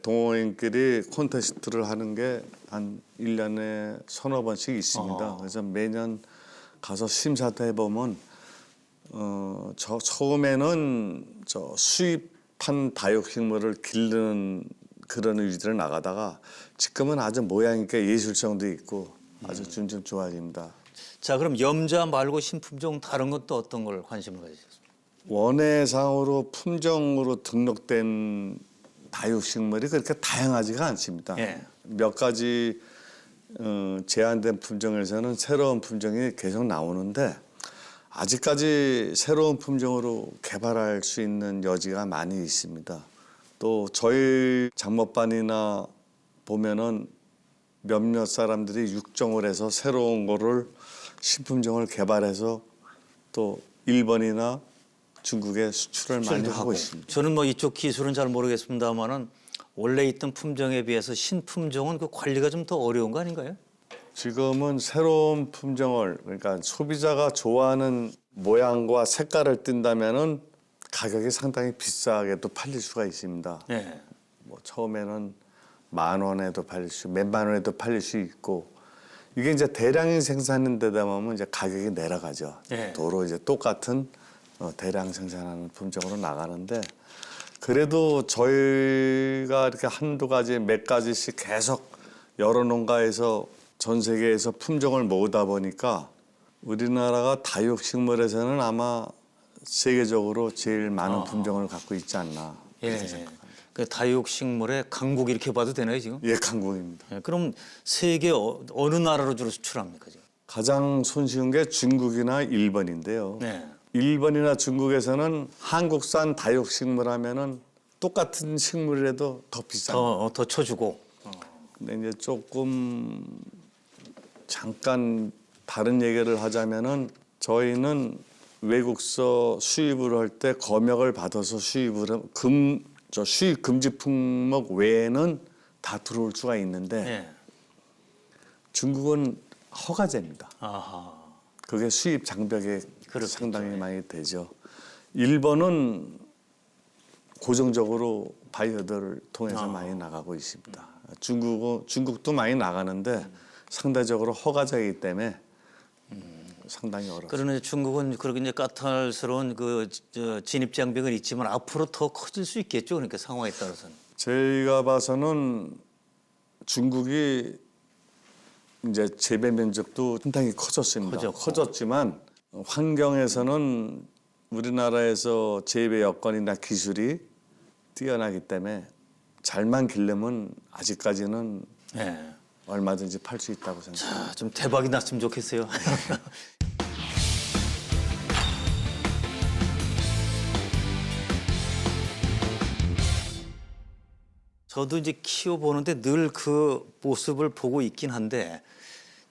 동호인끼리 콘테스트를 하는 게 한 1년에 서너 번씩 있습니다. 그래서 매년 가서 심사도 해보면 처음에는 수입한 다육식물을 기르는 그런 의지로 나가다가 지금은 아주 모양 있게 예술성도 있고 아주 점점 좋아집니다. 자, 그럼 염자 말고 신품종 다른 것도 어떤 걸 관심을 가지셨습니까? 원예상으로 품종으로 등록된 다육식물이 그렇게 다양하지가 않습니다. 몇 가지 제한된 품종에서는 새로운 품종이 계속 나오는데 아직까지 새로운 품종으로 개발할 수 있는 여지가 많이 있습니다. 또 저희 장목반이나 보면은 몇몇 사람들이 육종을 해서 새로운 거를 신품종을 개발해서 또 일본이나 중국에 수출을 많이 하고 있습니다. 저는 뭐 이쪽 기술은 잘 모르겠습니다만은 원래 있던 품종에 비해서 신품종은 그 관리가 좀 더 어려운 거 아닌가요? 지금은 새로운 품종을 그러니까 소비자가 좋아하는 모양과 색깔을 띈다면은 가격이 상당히 비싸게도 팔릴 수가 있습니다. 뭐 처음에는 10,000원에도 팔릴 수, 몇만 원에도 팔릴 수 있고 이게 이제 대량인 생산인 데다 보면 이제 가격이 내려가죠. 도로 이제 똑같은 대량 생산하는 품종으로 나가는데 그래도 저희가 이렇게 한두 가지 몇 가지씩 계속 여러 농가에서 전 세계에서 품종을 모으다 보니까 우리나라가 다육식물에서는 아마 세계적으로 제일 많은 품종을 갖고 있지 않나. 그 다육식물의 강국 이렇게 봐도 되나요 지금? 예, 강국입니다. 그럼 세계 어느 나라로 주로 수출합니까 지금? 가장 손쉬운 게 중국이나 일본인데요. 일본이나 중국에서는 한국산 다육식물 하면은 똑같은 식물이라도 더 비쌉니다. 더 쳐주고. 근데 이제 조금 잠깐 다른 얘기를 하자면은 저희는 외국서 수입을 할 때 검역을 받아서 수입을 수입 금지 품목 외에는 다 들어올 수가 있는데 중국은 허가제입니다. 그게 수입 장벽에 상당히 많이 되죠. 일본은 고정적으로 바이어들을 통해서 많이 나가고 있습니다. 중국도 많이 나가는데 상대적으로 허가제이기 때문에 상당히 어렵습니다. 그러나 중국은 그렇게 이제 까탈스러운 진입 장벽은 있지만 앞으로 더 커질 수 있겠죠. 그러니까 상황에 따라서는. 저희가 봐서는 중국이 이제 재배 면적도 상당히 커졌습니다. 커졌지만 환경에서는 우리나라에서 재배 여건이나 기술이 뛰어나기 때문에 잘만 기르면 아직까지는 얼마든지 팔 수 있다고 생각합니다. 좀 대박이 났으면 좋겠어요. 저도 이제 키워보는데 늘 그 모습을 보고 있긴 한데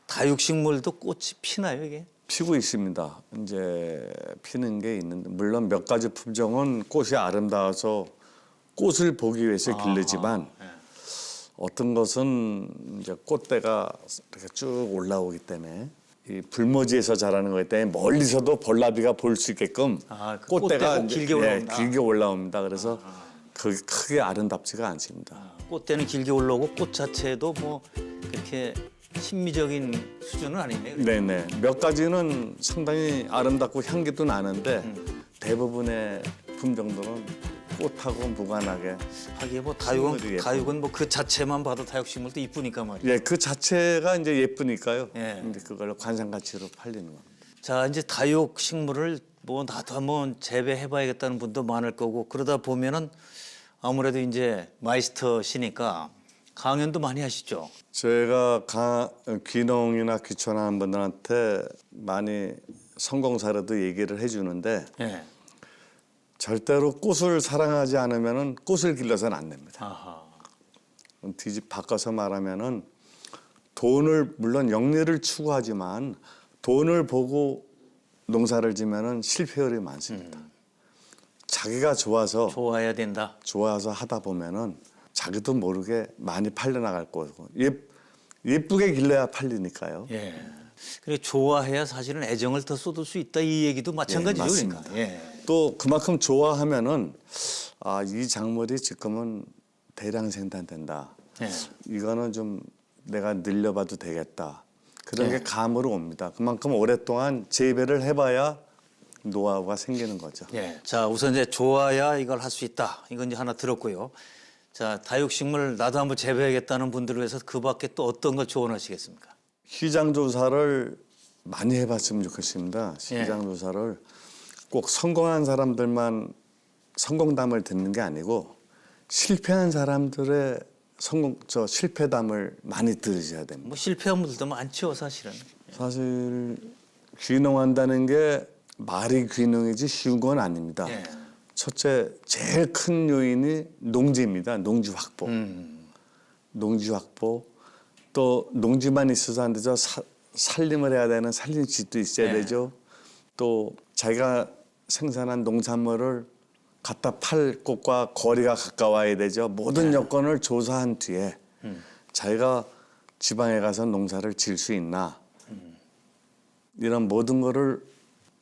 다육식물도 꽃이 피나요 이게? 피고 있습니다. 이제 피는 게 있는데 물론 몇 가지 품종은 꽃이 아름다워서 꽃을 보기 위해서 기르지만 어떤 것은 이제 꽃대가 이렇게 쭉 올라오기 때문에 이 불모지에서 자라는 거기 때문에 멀리서도 벌나비가 볼 수 있게끔 그 꽃대가 꽃대가 길게 올라온다. 길게 올라옵니다. 그래서 그게 크게 아름답지가 않습니다. 꽃대는 길게 올라오고 꽃 자체도 뭐 그렇게 신미적인 수준은 아니네요. 네네. 몇 가지는 상당히 아름답고 향기도 나는데 대부분의 품종들은 꽃하고 무관하게 하기에 뭐 식물이 다육은 뭐 그 자체만 봐도 다육식물도 이쁘니까 말이에요. 예, 그 자체가 이제 예쁘니까요. 예. 근데 그걸 관상 가치로 팔리는 겁니다. 자, 이제 다육식물을 뭐 나도 한번 재배해봐야겠다는 분도 많을 거고 그러다 보면은 아무래도 이제 마이스터시니까 강연도 많이 하시죠. 제가 귀농이나 귀촌하는 분들한테 많이 성공 사례도 얘기를 해주는데 예. 절대로 꽃을 사랑하지 않으면은 꽃을 길러서는 안 됩니다. 아하. 뒤집 바꿔서 말하면은 돈을 물론 영리를 추구하지만 돈을 보고 농사를 지면은 실패율이 많습니다. 자기가 좋아야 된다. 좋아서 하다 보면은 자기도 모르게 많이 팔려나갈 거고 예쁘게 길러야 팔리니까요. 예. 그래 좋아해야 사실은 애정을 더 쏟을 수 있다 이 얘기도 마찬가지죠. 예, 맞습니다. 그러니까. 예. 또 그만큼 좋아하면은 이 작물이 지금은 대량 생산된다. 예. 이거는 좀 내가 늘려봐도 되겠다. 그런 예. 게 감으로 옵니다. 그만큼 오랫동안 재배를 해봐야 노하우가 생기는 거죠. 예. 자, 우선 이제 좋아야 이걸 할 수 있다. 이건 이제 하나 들었고요. 자, 다육식물 나도 한번 재배하겠다는 분들을 위해서 그 밖에 또 어떤 걸 조언하시겠습니까? 시장 조사를 많이 해봤으면 좋겠습니다. 시장 예. 조사를 꼭 성공한 사람들만 성공담을 듣는 게 아니고 실패한 사람들의 실패담을 많이 들으셔야 됩니다. 뭐 실패한 분들도 많죠, 사실은. 사실 귀농한다는 게 말이 귀농이지 쉬운 건 아닙니다. 예. 첫째, 제일 큰 요인이 농지입니다. 농지 확보. 농지 확보. 또 농지만 있어서 안 되죠. 살림을 해야 되는 살림집도 있어야 예. 되죠. 또 자기가 생산한 농산물을 갖다 팔 곳과 거리가 가까워야 되죠. 모든 여건을 조사한 뒤에 자기가 지방에 가서 농사를 지을 수 있나 이런 모든 거를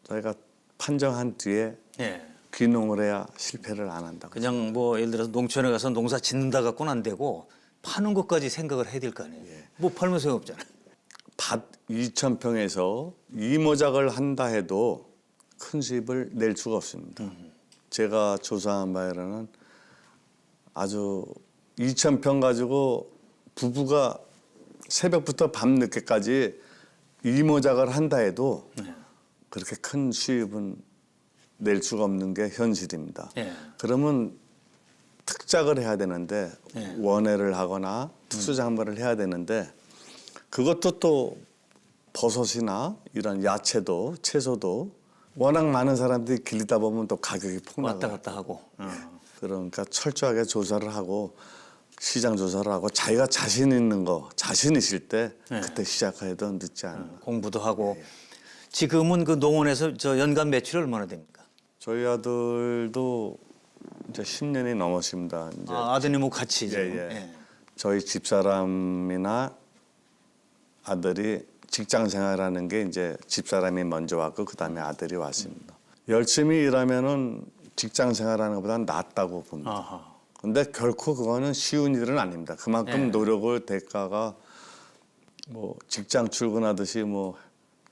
저희가 판정한 뒤에 예. 귀농을 해야 실패를 안 한다고. 그냥 뭐 예를 들어서 농촌에 가서 농사 짓는다 갖고는 안 되고 파는 것까지 생각을 해야 될 거 아니에요. 못 팔면 소용없잖아요. 밭 2,000평에서 이모작을 한다 해도 큰 수입을 낼 수가 없습니다. 제가 조사한 바에는 아주 2,000평 가지고 부부가 새벽부터 밤늦게까지 이모작을 한다 해도 그렇게 큰 수입은 낼 수가 없는 게 현실입니다. 예. 그러면 특작을 해야 되는데 예. 원해를 하거나 특수작물을 해야 되는데 그것도 또 버섯이나 이런 야채도 채소도 워낙 많은 사람들이 길리다 보면 또 가격이 왔다 폭락을 갔다 하고. 그러니까 철저하게 조사를 하고 시장 조사를 하고 자기가 자신 있는 거 자신 있을 때 그때 시작해도 늦지 않은 공부도 하고. 지금은 그 농원에서 저 연간 매출이 얼마나 됩니까? 저희 아들도 이제 10년이 넘었습니다. 이제 아드님하고 같이. 예, 지금. 예. 저희 집사람이나 아들이 직장 생활하는 게 이제 집사람이 먼저 왔고 그다음에 아들이 왔습니다. 열심히 일하면은 직장 생활하는 것보다는 낫다고 봅니다. 아하. 근데 결코 그거는 쉬운 일은 아닙니다. 그만큼 예. 노력을 대가가 뭐 직장 출근하듯이 뭐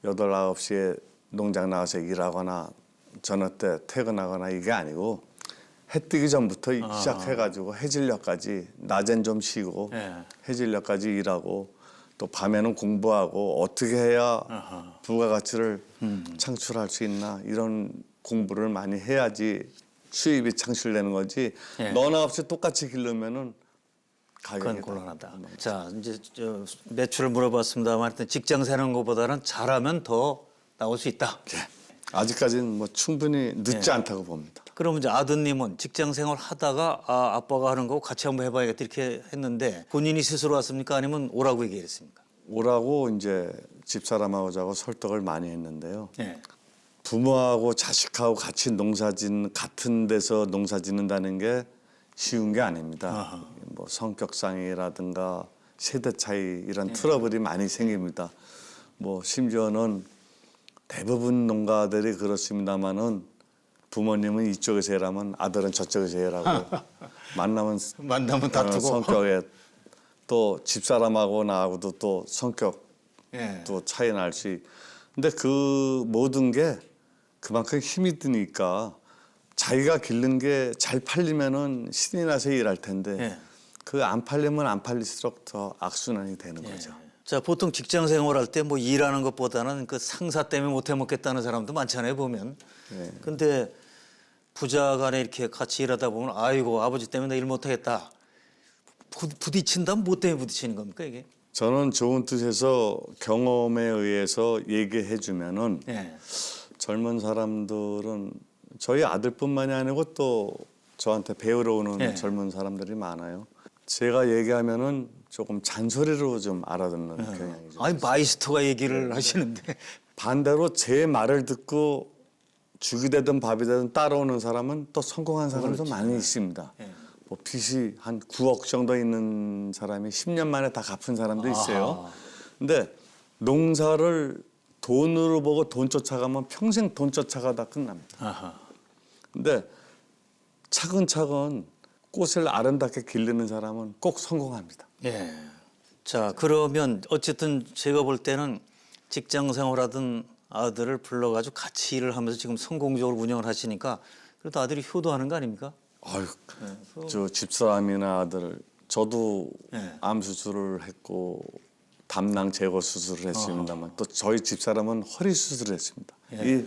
8, 9시에 농장 나가서 일하거나 저녁 때 퇴근하거나 이게 아니고 해 뜨기 전부터 시작해가지고 해질녘까지 낮엔 좀 쉬고 예. 해질녘까지 일하고 또 밤에는 공부하고 어떻게 해야 부가가치를 창출할 수 있나 이런 공부를 많이 해야지 수입이 창출되는 거지 예. 너나 없이 똑같이 기르면은 그건 가격이 곤란하다. 자, 이제 저 매출을 물어봤습니다만 하여튼 직장 사는 것보다는 잘하면 더 나올 수 있다. 아직까지는 뭐 충분히 늦지 예. 않다고 봅니다. 그러면 이제 아드님은 직장 생활 하다가 아빠가 하는 거 같이 한번 해봐야겠다 이렇게 했는데 본인이 스스로 왔습니까? 아니면 오라고 얘기했습니까? 오라고 이제 집사람하고 자고 설득을 많이 했는데요. 예. 부모하고 자식하고 같이 같은 데서 농사 짓는다는 게 쉬운 게 아닙니다. 뭐 성격상이라든가 세대 차이 이런 트러블이 많이 생깁니다. 뭐 심지어는 대부분 농가들이 그렇습니다만은 부모님은 이쪽에서 일하면 아들은 저쪽에서 일하고 만나면 다투고. 성격에 또 집사람하고 나하고도 또 성격 예. 또 차이 날지. 근데 그 모든 게 그만큼 힘이 드니까 자기가 기른 게 잘 팔리면은 신이 나서 일할 텐데 예. 그 안 팔리면 안 팔릴수록 더 악순환이 되는 거죠. 자, 보통 직장 생활할 때 뭐 일하는 것보다는 그 상사 때문에 못 해 먹겠다는 사람도 많잖아요, 보면. 네. 근데 부자 간에 이렇게 같이 일하다 보면 아이고, 아버지 때문에 일 못 하겠다. 부딪힌다면 뭐 때문에 부딪히는 겁니까, 이게? 저는 좋은 뜻에서 경험에 의해서 얘기해 주면은 예. 젊은 사람들은 저희 아들뿐만이 아니고 또 저한테 배우러 오는 예. 젊은 사람들이 많아요. 제가 얘기하면은 조금 잔소리로 좀 알아듣는 경향이죠. 아니, 마이스터가 얘기를 하시는데. 반대로 제 말을 듣고 죽이 되든 밥이 되든 따라오는 사람은 또 성공한 사람도 많이 있습니다. 예. 뭐 빚이 한 9억 정도 있는 사람이 10년 만에 다 갚은 사람도 있어요. 아하. 근데 농사를 돈으로 보고 돈 쫓아가면 평생 돈 쫓아가다 끝납니다. 아하. 근데 차근차근 꽃을 아름답게 기르는 사람은 꼭 성공합니다. 예. 자, 그러면 어쨌든 제가 볼 때는 직장 생활하던 아들을 불러가지고 같이 일을 하면서 지금 성공적으로 운영을 하시니까 그래도 아들이 효도하는 거 아닙니까? 아유, 저 집사람이나 아들, 저도 네. 암 수술을 했고 담낭 제거 수술을 했습니다만 또 저희 집사람은 허리 수술을 했습니다. 이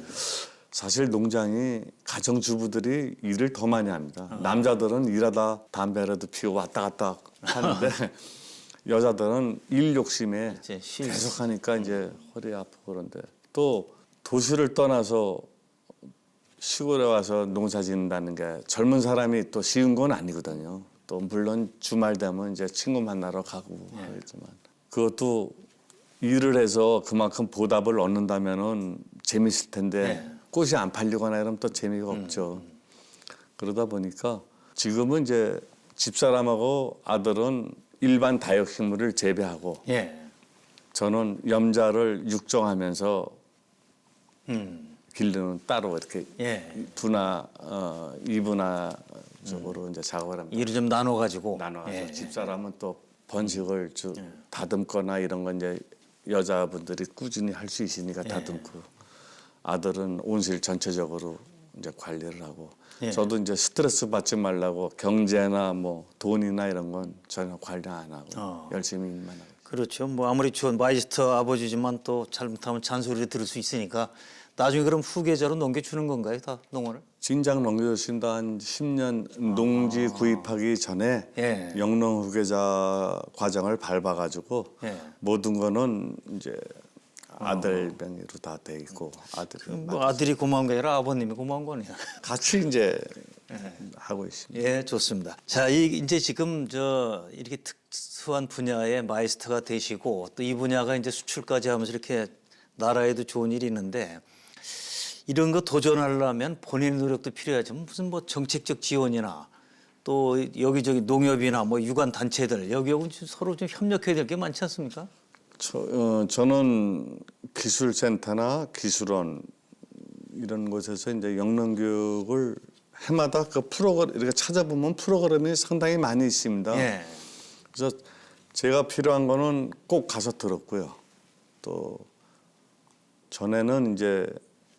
사실 농장이 가정주부들이 일을 더 많이 합니다. 남자들은 일하다 담배라도 피우고 왔다 갔다 하는데 여자들은 일 욕심에 이제 계속 하니까 이제 허리 아프고 그런데 또 도시를 떠나서 시골에 와서 농사 짓는다는 게 젊은 사람이 또 쉬운 건 아니거든요. 또 물론 주말 되면 이제 친구 만나러 가고 하겠지만 그것도 일을 해서 그만큼 보답을 얻는다면은 재밌을 텐데 꽃이 안 팔리거나 이러면 또 재미가 없죠. 그러다 보니까 지금은 이제 집사람하고 아들은 일반 다육식물을 재배하고 예. 저는 염자를 육종하면서 길르는 따로 이렇게 예. 이분화적으로 이제 작업을 합니다. 일을 좀 나눠가지고. 나눠서 예. 집사람은 또 번식을 다듬거나 이런 건 이제 여자분들이 꾸준히 할 수 있으니까 다듬고 아들은 온실 전체적으로 이제 관리를 하고 저도 이제 스트레스 받지 말라고 경제나 뭐 돈이나 이런 건 전혀 관리 안 하고 열심히 일만 하고. 그렇죠. 뭐 아무리 좋은 마이스터 아버지지만 또 잘못하면 잔소리를 들을 수 있으니까 나중에 그럼 후계자로 넘겨주는 건가요, 다 농어를? 진작 넘겨줬습니다. 한 10년 농지 구입하기 전에 영농 후계자 과정을 밟아가지고 모든 거는 이제 아들 명의로 다 돼 있고 아들이 뭐 아들이 고마운 게 아니라 아버님이 고마운 거네요. 같이 이제 하고 있습니다. 예, 좋습니다. 자, 이제 지금 저 이렇게 특수한 분야의 마이스터가 되시고 또 이 분야가 이제 수출까지 하면서 이렇게 나라에도 좋은 일이 있는데 이런 거 도전하려면 본인의 노력도 필요하죠. 무슨 뭐 정책적 지원이나 또 여기저기 농협이나 뭐 유관 단체들 여기하고 서로 좀 협력해야 될 게 많지 않습니까? 저는 기술센터나 기술원 이런 곳에서 이제 영농교육을 해마다 그 프로그램 이렇게 찾아보면 프로그램이 상당히 많이 있습니다. 예. 그래서 제가 필요한 거는 꼭 가서 들었고요. 또 전에는 이제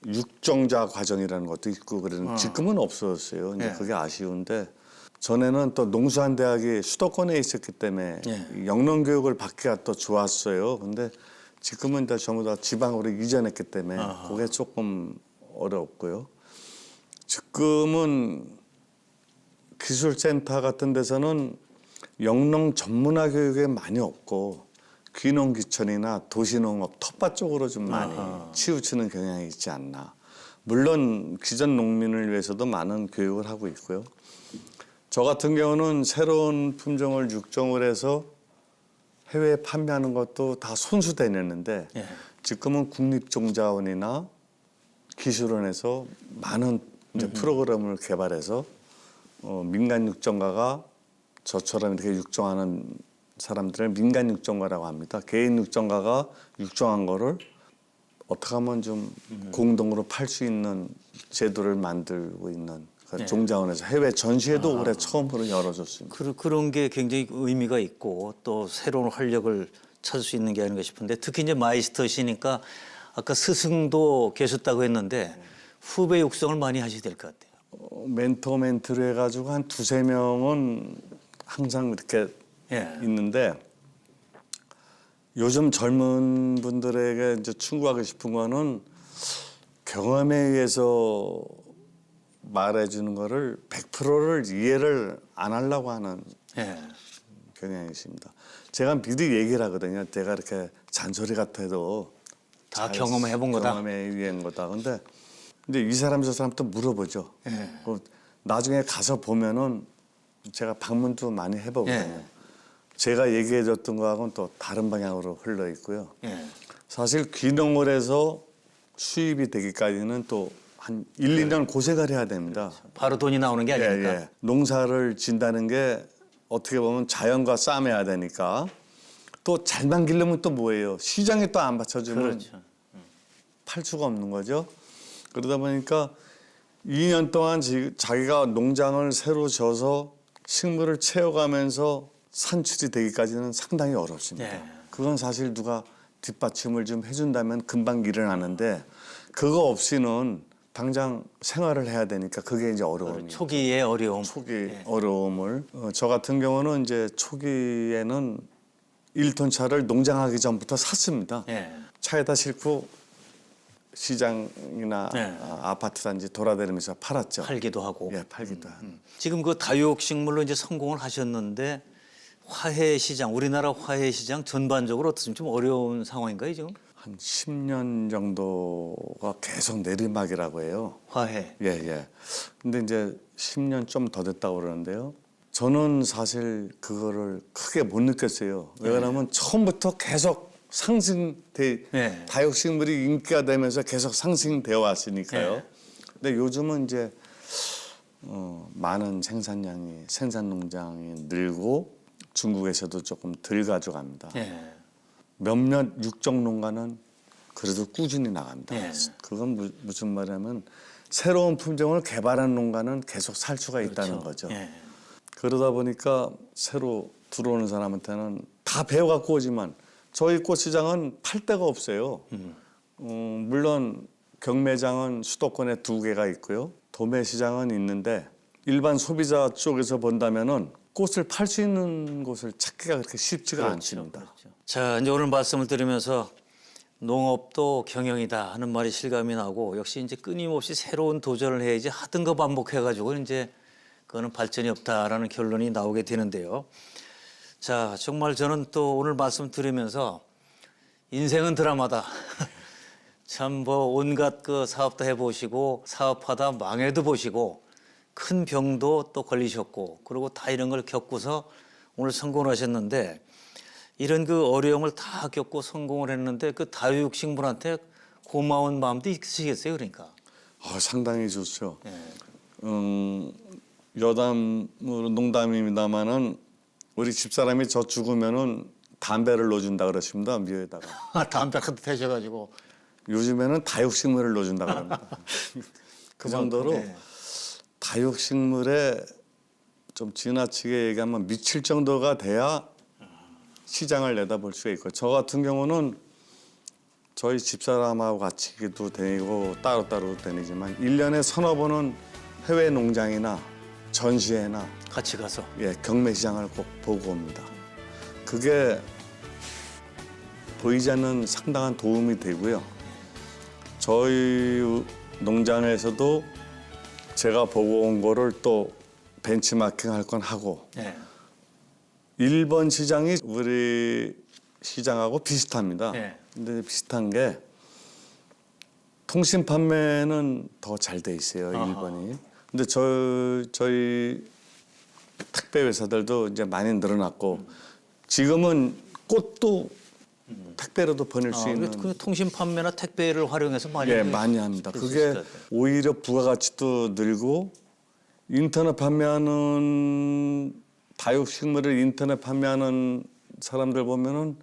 육종자 과정이라는 것도 있고 그러는 지금은 없어졌어요. 이제 그게 아쉬운데 전에는 또 농수한대학이 수도권에 있었기 때문에 영농교육을 받기가 또 좋았어요. 근데 지금은 다 전부 다 지방으로 이전했기 때문에 그게 조금 어렵고요. 지금은 기술센터 같은 데서는 영농 전문화 교육에 많이 없고 귀농귀촌이나 도시농업 텃밭 쪽으로 좀 많이 치우치는 경향이 있지 않나. 물론 기존 농민을 위해서도 많은 교육을 하고 있고요. 저 같은 경우는 새로운 품종을 육종을 해서 해외에 판매하는 것도 다 손수 다녔는데 지금은 국립종자원이나 기술원에서 많은 이제 프로그램을 개발해서 민간 육종가가 저처럼 이렇게 육종하는 사람들을 민간 육정가라고 합니다. 개인 육정가가 육정한 거를 어떻게 하면 좀 공동으로 팔 수 있는 제도를 만들고 있는 네. 종자원에서 해외 전시회도 올해 처음으로 열어줬습니다. 그런 게 굉장히 의미가 있고 또 새로운 활력을 찾을 수 있는 게 아닌가 싶은데 특히 이제 마이스터시니까 아까 스승도 계셨다고 했는데 후배 육성을 많이 하셔야 될 것 같아요. 멘토 해가지고 한 두세 명은 항상 이렇게 예. 있는데 요즘 젊은 분들에게 이제 충고하고 싶은 거는 경험에 의해서 말해주는 거를 100%를 이해를 안 하려고 하는 예. 경향이 있습니다. 제가 미리 얘기를 하거든요. 제가 이렇게 잔소리 같아도 다 경험해 본 거다. 경험에 의한 거다. 근데 이 사람 저 사람 또 물어보죠. 예. 나중에 가서 보면은 제가 방문도 많이 해보거든요. 예. 제가 얘기해줬던 거하고는 또 다른 방향으로 흘러 있고요. 예. 사실 귀농을 해서 수입이 되기까지는 또 한 1, 2년 고생을 해야 됩니다. 바로 돈이 나오는 게 아니니까. 예. 농사를 진다는 게 어떻게 보면 자연과 싸매야 되니까 또 잘만 기르면 또 뭐예요? 시장에 또 안 받쳐주면 그렇죠. 팔 수가 없는 거죠. 그러다 보니까 2년 동안 자기가 농장을 새로 져서 식물을 채워가면서 산출이 되기까지는 상당히 어렵습니다. 네. 그건 사실 누가 뒷받침을 좀 해준다면 금방 일어나는데 그거 없이는 당장 생활을 해야 되니까 그게 이제 어려움이에요. 초기의 어려움. 초기 어려움을 저 같은 경우는 이제 초기에는 1톤 차를 농장하기 전부터 샀습니다. 예. 차에다 싣고 시장이나 네. 아파트 단지 돌아다니면서 팔았죠. 팔기도 하고. 예, 팔기도 하고. 지금 그 다육식물로 이제 성공을 하셨는데 화훼 시장, 우리나라 화훼 시장 전반적으로 어떻습니까? 좀 어려운 상황인가요, 지금? 한 10년 정도가 계속 내리막이라고 해요. 화훼. 예. 근데 이제 10년 좀 더 됐다고 그러는데요. 저는 사실 그거를 크게 못 느꼈어요. 왜냐하면 처음부터 계속 네. 다육식물이 인기가 되면서 계속 상승되어 왔으니까요. 네. 근데 요즘은 이제 많은 생산 농장이 늘고 중국에서도 조금 덜 가져갑니다. 예. 몇몇 육종 농가는 그래도 꾸준히 나갑니다. 네. 그건 무슨 말이냐면 새로운 품종을 개발한 농가는 계속 살 수가 있다는 그렇죠. 거죠. 예. 그러다 보니까 새로 들어오는 사람한테는 다 배워갖고 오지만 저희 꽃시장은 팔 데가 없어요. 물론 경매장은 수도권에 2개가 있고요. 도매시장은 있는데 일반 소비자 쪽에서 본다면은 꽃을 팔 수 있는 곳을 찾기가 그렇게 쉽지가 않습니다. 그렇죠. 자, 이제 오늘 말씀을 드리면서 농업도 경영이다 하는 말이 실감이 나고 역시 이제 끊임없이 새로운 도전을 해야지 하던 거 반복해가지고 이제 그거는 발전이 없다라는 결론이 나오게 되는데요. 자, 정말 저는 또 오늘 말씀 들으면서 인생은 드라마다. 참 뭐 온갖 그 사업도 해보시고 사업하다 망해도 보시고 큰 병도 또 걸리셨고 그리고 다 이런 걸 겪고서 오늘 성공을 하셨는데 이런 그 어려움을 다 겪고 성공을 했는데 그 다육식물한테 고마운 마음도 있으시겠어요, 그러니까. 상당히 좋죠. 예. 여담으로 농담입니다만은 우리 집사람이 저 죽으면은 담배를 넣어준다 그러십니다. 묘에다가. 담배 한대 태셔가지고. 요즘에는 다육식물을 넣어준다 그럽니다. 그 정도로 네. 다육식물에 좀 지나치게 얘기하면 미칠 정도가 돼야 시장을 내다볼 수가 있고 저 같은 경우는 저희 집사람하고 같이도 다니고 따로따로 다니지만 1년에 서너 번은 해외 농장이나 전시회나 같이 가서. 경매시장을 꼭 보고 옵니다. 그게 보이지 않는 상당한 도움이 되고요. 저희 농장에서도 제가 보고 온 거를 또 벤치마킹 할 건 하고 예. 일본 시장이 우리 시장하고 비슷합니다. 네. 근데 비슷한 게 통신 판매는 더 잘 돼 있어요, 일본이. 근데 저희 택배 회사들도 이제 많이 늘어났고 지금은 꽃도 택배로도 보낼 수 있는 그 통신 판매나 택배를 활용해서 많이 많이 합니다. 쓸수 그게 있을 것 같아요. 오히려 부가가치도 늘고 인터넷 판매하는 다육식물을 인터넷 판매하는 사람들 보면은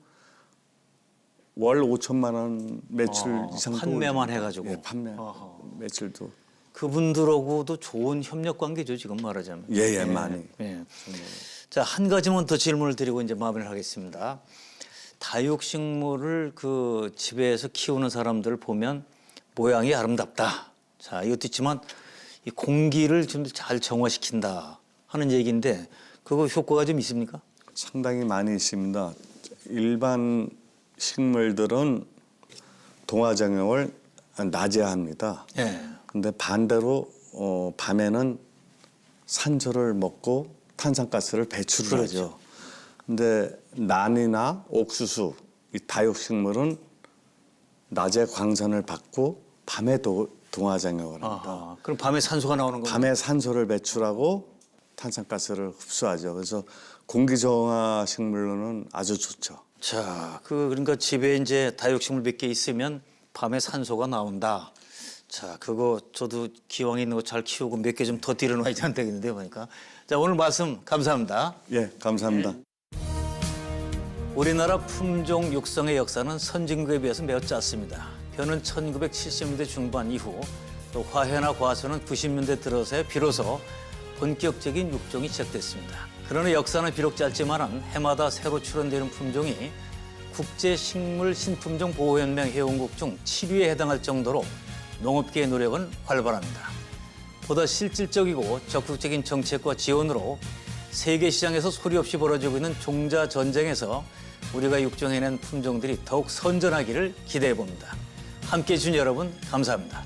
월 5천만 원 매출 이상 판매만 해가지고. 예, 판매 매출도 그분들하고도 좋은 협력 관계죠, 지금 말하자면. 예, 많이. 예. 자, 한 가지만 더 질문을 드리고 이제 마무리를 하겠습니다. 다육식물을 그 집에서 키우는 사람들 보면 모양이 아름답다. 자, 이것도 있지만 이 공기를 좀 잘 정화시킨다 하는 얘기인데 그거 효과가 좀 있습니까? 상당히 많이 있습니다. 일반 식물들은 동화작용을 낮에 합니다. 예. 근데 반대로 밤에는 산소를 먹고 탄산가스를 배출을 그렇죠. 하죠. 근데 난이나 옥수수, 이 다육식물은 낮에 광선을 받고 밤에 동화작용을 합니다. 아하. 그럼 밤에 산소가 나오는 거예요? 밤에 산소를 배출하고 탄산가스를 흡수하죠. 그래서 공기정화 식물로는 아주 좋죠. 자, 그러니까 집에 이제 다육식물 몇 개 있으면 밤에 산소가 나온다. 자, 그거 저도 기왕 있는 거 잘 키우고 몇 개 좀 더 들여놔야 되겠는데요, 보니까. 자, 오늘 말씀 감사합니다. 예, 감사합니다. 우리나라 품종 육성의 역사는 선진국에 비해서 매우 짧습니다. 벼는 1970년대 중반 이후 또 화훼나 과수는 90년대 들어서야 비로소 본격적인 육종이 시작됐습니다. 그러나 역사는 비록 짧지만 해마다 새로 출원되는 품종이 국제식물 신품종 보호연맹 회원국 중 7위에 해당할 정도로 농업계의 노력은 활발합니다. 보다 실질적이고 적극적인 정책과 지원으로 세계 시장에서 소리 없이 벌어지고 있는 종자 전쟁에서 우리가 육종해낸 품종들이 더욱 선전하기를 기대해 봅니다. 함께해 주신 여러분 감사합니다.